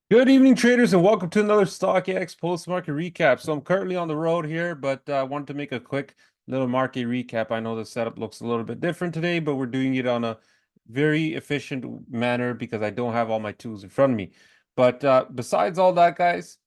Good evening, traders, and welcome to another StockX post-market recap. So I'm currently on the road here, but I wanted to make a quick little market recap. I know the setup looks a little bit different today, but we're doing it on a very efficient manner because I don't have all my tools in front of me. But besides all that, guys,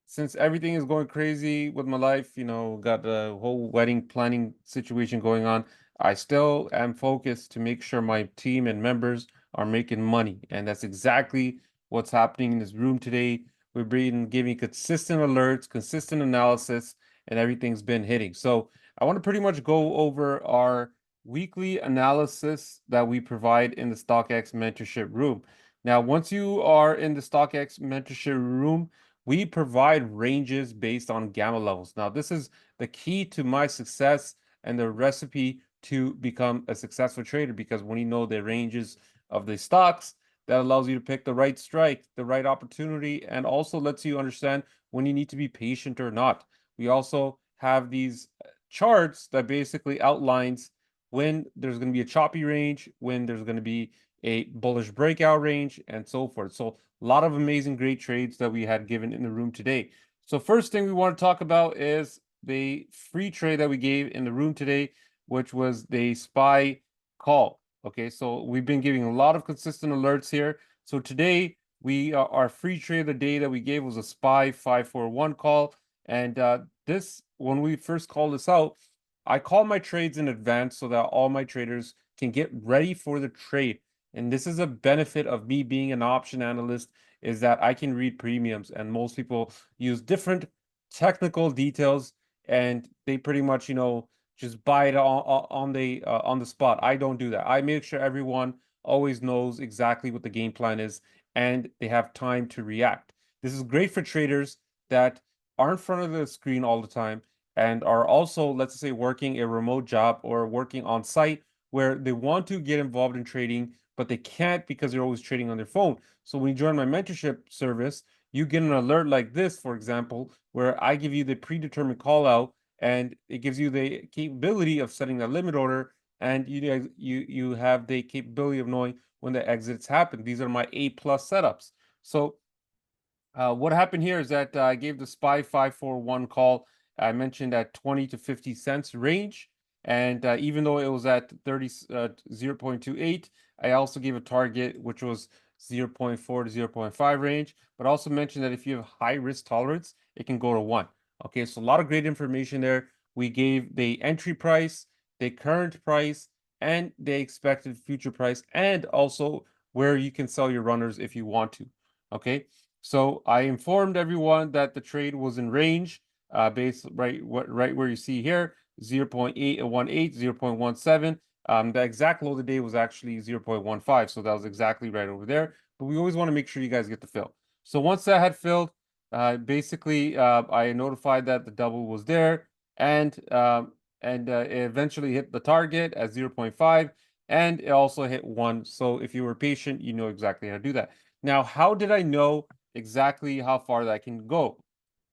since everything is going crazy with my life, got the whole wedding planning situation going on, I still am focused to make sure my team and members are making money. And that's exactly what's happening in this room today. We've been giving consistent alerts, consistent analysis, and everything's been hitting. So I want to pretty much go over our weekly analysis that we provide in the StockX mentorship room. Now, once you are in the StockX mentorship room, we provide ranges based on gamma levels. Now, this is the key to my success and the recipe to become a successful trader, because when you know the ranges of the stocks, that allows you to pick the right strike, the right opportunity, and also lets you understand when you need to be patient or not. We also have these charts that basically outlines when there's going to be a choppy range, when there's going to be a bullish breakout range, and so forth. So a lot of amazing, great trades that we had given in the room today. So first thing we want to talk about is the free trade that we gave in the room today, which was the SPY call. Okay, so we've been giving a lot of consistent alerts here. So today, our free trade of the day that we gave was a SPY 541 call. And when we first called this out, I call my trades in advance so that all my traders can get ready for the trade. And this is a benefit of me being an option analyst, is that I can read premiums, and most people use different technical details, and they pretty much, just buy it on the spot. I don't do that. I make sure everyone always knows exactly what the game plan is, and they have time to react. This is great for traders that are in front of the screen all the time and are also, let's say, working a remote job or working on site where they want to get involved in trading, but they can't because they're always trading on their phone. So when you join my mentorship service, you get an alert like this, for example, where I give you the predetermined call out, and it gives you the capability of setting a limit order, and you have the capability of knowing when the exits happen. These are my A+ setups. So what happened here is that I gave the SPY 541 call. I mentioned at 20 to 50 cents range. And even though it was at 0.28, I also gave a target, which was 0.4 to 0.5 range, but also mentioned that if you have high risk tolerance, it can go to 1. Okay, so a lot of great information there. We gave the entry price, the current price, and the expected future price, and also where you can sell your runners if you want to. Okay. So I informed everyone that the trade was in range, based right where you see here, 0.818, 0.17. The exact low of the day was actually 0.15, so that was exactly right over there. But we always want to make sure you guys get the fill. So once that had filled, basically I notified that the double was there, and it eventually hit the target at 0.5, and it also hit 1. So if you were patient, you know exactly how to do that. Now, how did I know exactly how far that can go?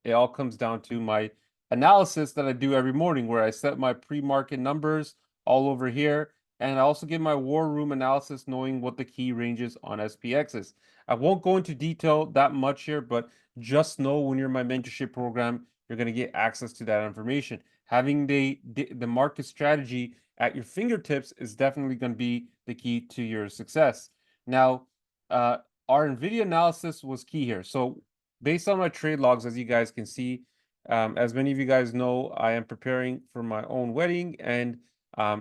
It all comes down to my analysis that I do every morning, where I set my pre-market numbers all over here. And I also give my war room analysis, knowing what the key ranges on SPX is. I won't go into detail that much here, but just know when you're in my mentorship program, you're going to get access to that information. Having the market strategy at your fingertips is definitely going to be the key to your success. Now, our NVIDIA analysis was key here. So based on my trade logs, as you guys can see, as many of you guys know, I am preparing for my own wedding, and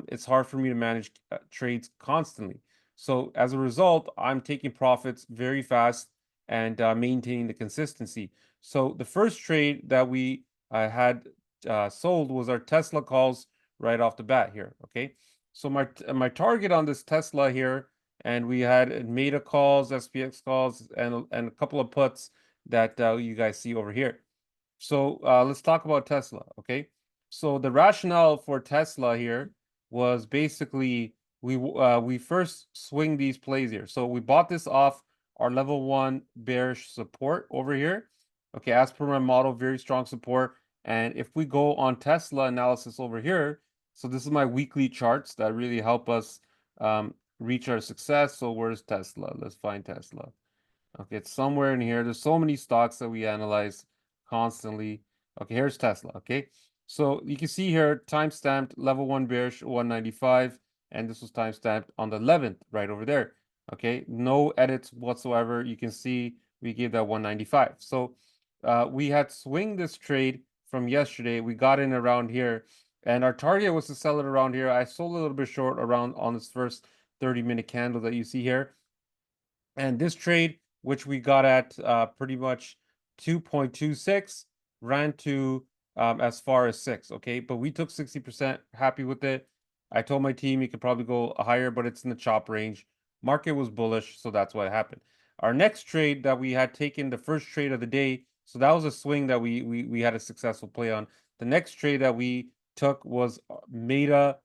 it's hard for me to manage trades constantly. So as a result, I'm taking profits very fast and maintaining the consistency. So the first trade that we had sold was our Tesla calls right off the bat here. Okay, so my target on this Tesla here, and we had META calls, SPX calls, and a couple of puts that you guys see over here. So let's talk about Tesla, okay? So the rationale for Tesla here was basically we first swing these plays here. So we bought this off our level 1 bearish support over here. Okay, as per my model, very strong support. And if we go on Tesla analysis over here, so this is my weekly charts that really help us reach our success. So where's Tesla? Let's find Tesla. Okay, it's somewhere in here. There's so many stocks that we analyze constantly. Okay, here's Tesla. Okay, so you can see here timestamped level 1 bearish 195, and this was timestamped on the 11th right over there. Okay, no edits whatsoever. You can see we gave that 195. So we had swing this trade from yesterday. We got in around here, and our target was to sell it around here. I sold a little bit short around on this first 30-minute candle that you see here. And this trade, which we got at pretty much 2.26, ran to as far as 6. Okay, but we took 60%, happy with it. I told my team you could probably go higher, but it's in the chop range. Market was bullish, so that's what happened. Our next trade that we had taken, the first trade of the day, so that was a swing that we had a successful play on. The next trade that we took was Meta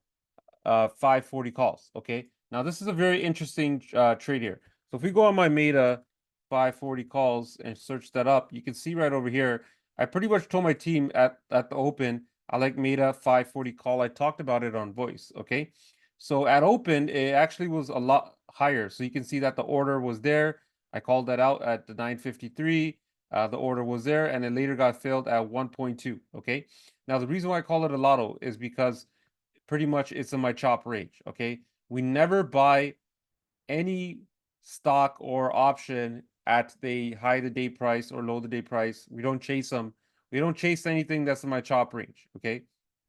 540 calls. Okay, now this is a very interesting trade here. So if we go on my Meta 540 calls and search that up, you can see right over here, I pretty much told my team at the open, I like Meta 540 call. I talked about it on voice. Okay, so at open, it actually was a lot higher. So you can see that the order was there. I called that out at the 953. The order was there, and it later got filled at 1.2. Okay, now the reason why I call it a lotto is because pretty much it's in my chop range. Okay, we never buy any stock or option at the high the day price or low the day price. We don't chase them. We don't chase anything that's in my chop range. Okay,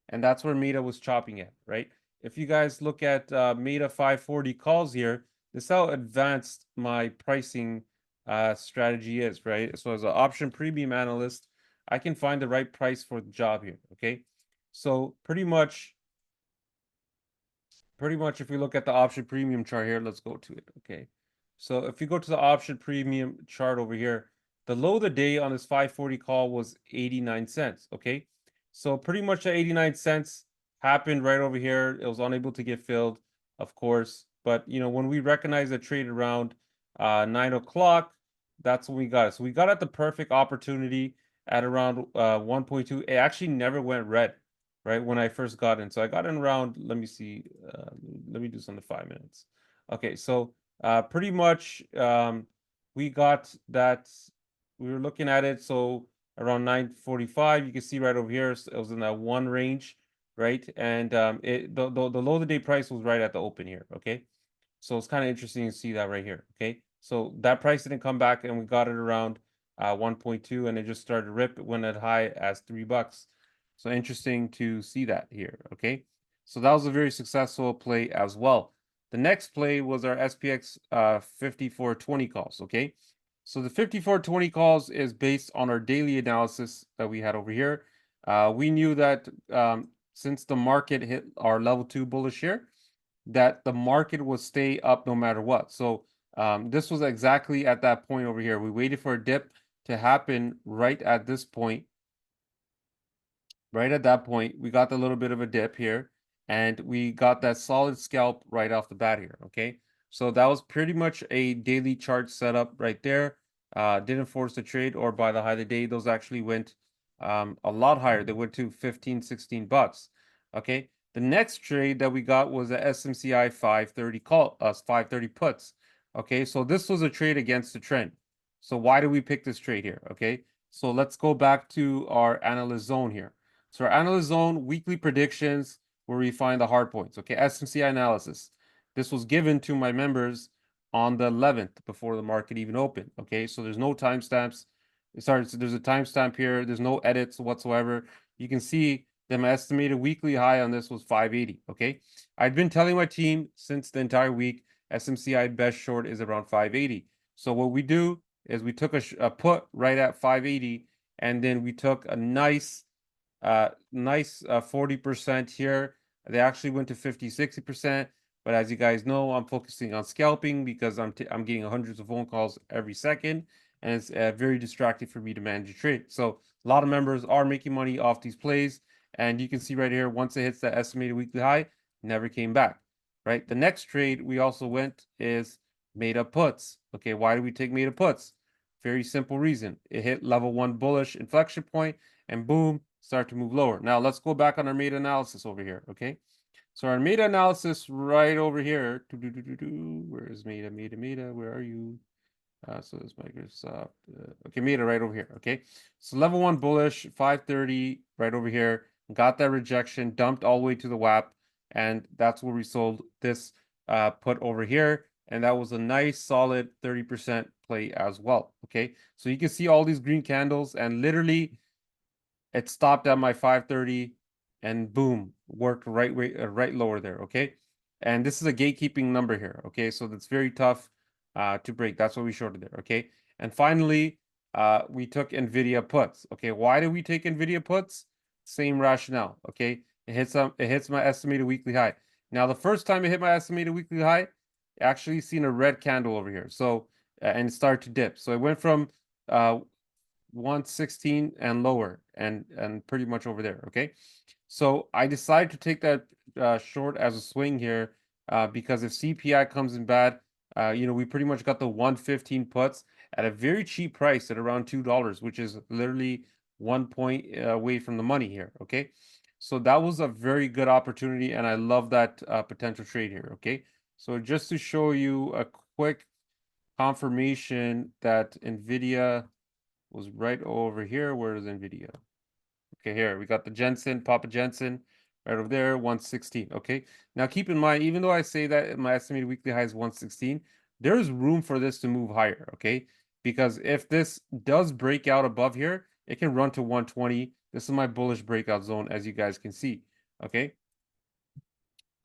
and that's where Meta was chopping at, right? If you guys look at Meta 540 calls here, this is how advanced my pricing strategy is, right? So as an option premium analyst, I can find the right price for the job here. Okay, so pretty much if we look at the option premium chart here, let's go to it. Okay, so if you go to the option premium chart over here, the low of the day on this 540 call was 89 cents. Okay, so pretty much the 89 cents happened right over here. It was unable to get filled, of course, but you know, when we recognize the trade around 9 o'clock, that's when we got it. So we got at the perfect opportunity at around 1.2. It actually never went red, right, when I first got in. So I got in around, let me see, let me do some to 5 minutes. Okay, so pretty much we got that, we were looking at it, so around 9:45, you can see right over here, it was in that one range, right? And the low of the day price was right at the open here, okay? So it's kind of interesting to see that right here, okay? So that price didn't come back, and we got it around 1.2, and it just started to rip. It went as high as $3. So interesting to see that here, okay? So that was a very successful play as well. The next play was our SPX 5420 calls, okay? So the 5420 calls is based on our daily analysis that we had over here. We knew that since the market hit our level 2 bullish here, that the market would stay up no matter what. So this was exactly at that point over here. We waited for a dip to happen right at this point. Right at that point, we got a little bit of a dip here, and we got that solid scalp right off the bat here, okay? So that was pretty much a daily chart setup right there. Didn't force the trade or buy the high of the day. Those actually went a lot higher. They went to 15, $16. Okay. The next trade that we got was a SMCI 530 call, 530 puts. Okay, so this was a trade against the trend. So why do we pick this trade here? Okay, so let's go back to our analyst zone here. So our analyst zone, weekly predictions, where we find the hard points. Okay, SMCI analysis. This was given to my members on the 11th before the market even opened. Okay, so there's no timestamps. Sorry, so there's a timestamp here. There's no edits whatsoever. You can see that my estimated weekly high on this was 580. Okay, I'd been telling my team since the entire week SMCI best short is around 580. So what we do is we took a put right at 580, and then we took a nice 40% here. They actually went to 50, 60%. But as you guys know, I'm focusing on scalping because I'm getting hundreds of phone calls every second, and it's very distracting for me to manage a trade. So a lot of members are making money off these plays, and you can see right here, once it hits that estimated weekly high, never came back, right? The next trade we also went is Meta puts. Okay, why do we take Meta puts? Very simple reason. It hit level 1 bullish inflection point, and boom, start to move lower. Now let's go back on our Meta analysis over here, okay? So our Meta analysis right over here. Where is Meta? Where are you? So this Microsoft, okay, made it right over here. Okay, so level 1 bullish, 530 right over here. Got that rejection, dumped all the way to the WAP, and that's where we sold this put over here. And that was a nice solid 30% play as well. Okay, so you can see all these green candles, and literally it stopped at my 530 and boom, worked right lower there. Okay, and this is a gatekeeping number here. Okay, so that's very tough to break. That's what we showed it there. Okay, and finally we took NVIDIA puts. Okay, why did we take NVIDIA puts? Same rationale. Okay, it hits my estimated weekly high. Now the first time it hit my estimated weekly high, actually seen a red candle over here. So and it started to dip. So it went from 116 and lower and pretty much over there. Okay, so I decided to take that short as a swing here because if CPI comes in bad, we pretty much got the 115 puts at a very cheap price at around $2, which is literally 1 point away from the money here. Okay, so that was a very good opportunity, and I love that potential trade here. Okay, so just to show you a quick confirmation that NVIDIA was right over here. Where is NVIDIA? Okay, here we got the Jensen, Papa Jensen, right over there, 116. Okay, now keep in mind, even though I say that my estimated weekly high is 116, there's room for this to move higher. Okay, because if this does break out above here, it can run to 120. This is my bullish breakout zone, as you guys can see. Okay,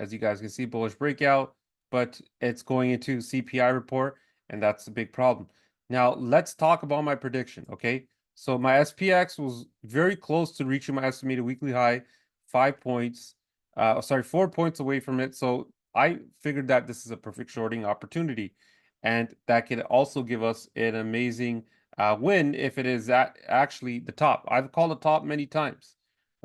as you guys can see, bullish breakout, but it's going into CPI report, and that's a big problem. Now, let's talk about my prediction, okay? So my SPX was very close to reaching my estimated weekly high, 5 points, 4 points away from it. So I figured that this is a perfect shorting opportunity, and that could also give us an amazing win if it is actually the top. I've called the top many times.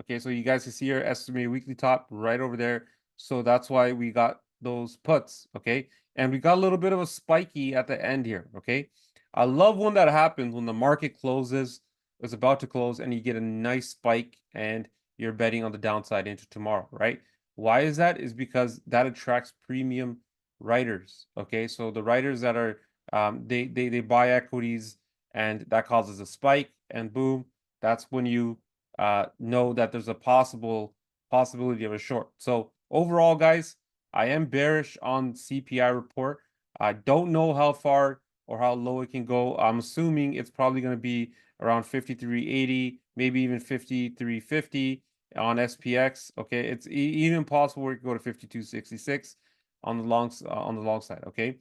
Okay, so you guys can see our estimated weekly top right over there. So that's why we got those puts, okay? And we got a little bit of a spiky at the end here, okay? I love when that happens, when the market closes, it's about to close, and you get a nice spike and you're betting on the downside into tomorrow, right? Why is that? Is because that attracts premium writers, okay? So the writers that are, they buy equities, and that causes a spike, and boom, that's when you know that there's a possibility of a short. So overall, guys, I am bearish on CPI report. I don't know how far or how low it can go. I'm assuming it's probably going to be around 53.80, maybe even 53.50 on SPX. Okay, it's even possible where it could go to 52.66 on the long side. Okay,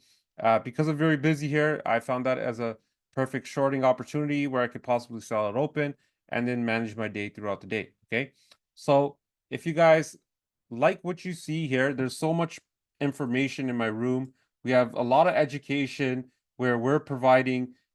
because I'm very busy here, I found that as a perfect shorting opportunity where I could possibly sell it open and then manage my day throughout the day. Okay, so if you guys like what you see here, there's so much information in my room. We have a lot of education where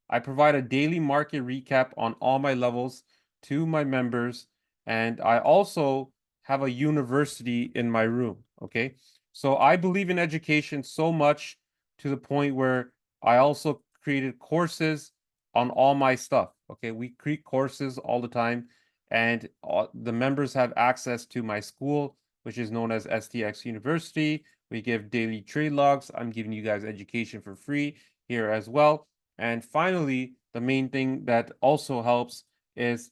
I provide a daily market recap on all my levels to my members, and I also have a university in my room. Okay, so I believe in education so much to the point where I also created courses on all my stuff. Okay, we create courses all the time, and the members have access to my school, which is known as STX University. We give daily trade logs. I'm giving you guys education for free here as well. And finally, the main thing that also helps is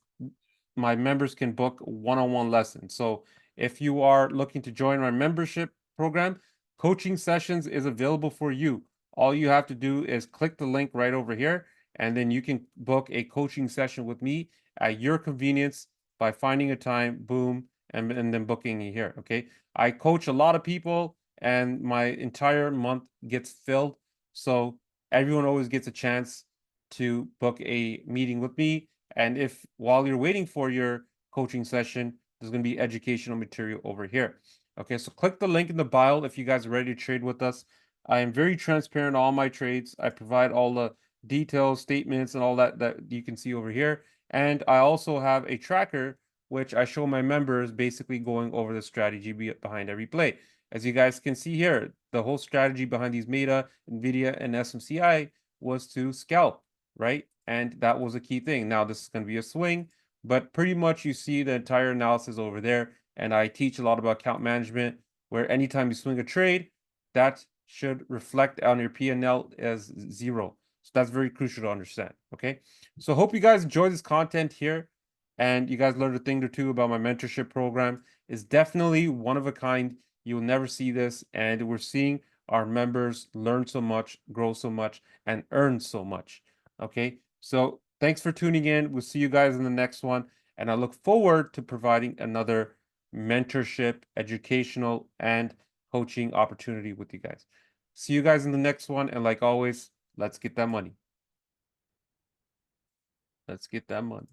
my members can book one-on-one lessons. So if you are looking to join my membership program, coaching sessions is available for you. All you have to do is click the link right over here, and then you can book a coaching session with me at your convenience by finding a time, boom, and then booking it here. Okay, I coach a lot of people, and my entire month gets filled, so everyone always gets a chance to book a meeting with me. And if while you're waiting for your coaching session, there's going to be educational material over here. Okay, so click the link in the bio if you guys are ready to trade with us. I am very transparent on all my trades. I provide all the details, statements, and all that you can see over here. And I also have a tracker which I show my members, basically going over the strategy behind every play. As you guys can see here, the whole strategy behind these Meta, NVDA, and SMCI was to scalp, right? And that was a key thing. Now this is going to be a swing, but pretty much you see the entire analysis over there. And I teach a lot about account management, where anytime you swing a trade, that should reflect on your P&L as zero. So that's very crucial to understand. Okay. So hope you guys enjoy this content here and you guys learned a thing or two about my mentorship program. It's definitely one of a kind. You'll never see this. And we're seeing our members learn so much, grow so much, and earn so much. Okay. So thanks for tuning in. We'll see you guys in the next one. And I look forward to providing another mentorship, educational, and coaching opportunity with you guys. See you guys in the next one. And like always, let's get that money. Let's get that money.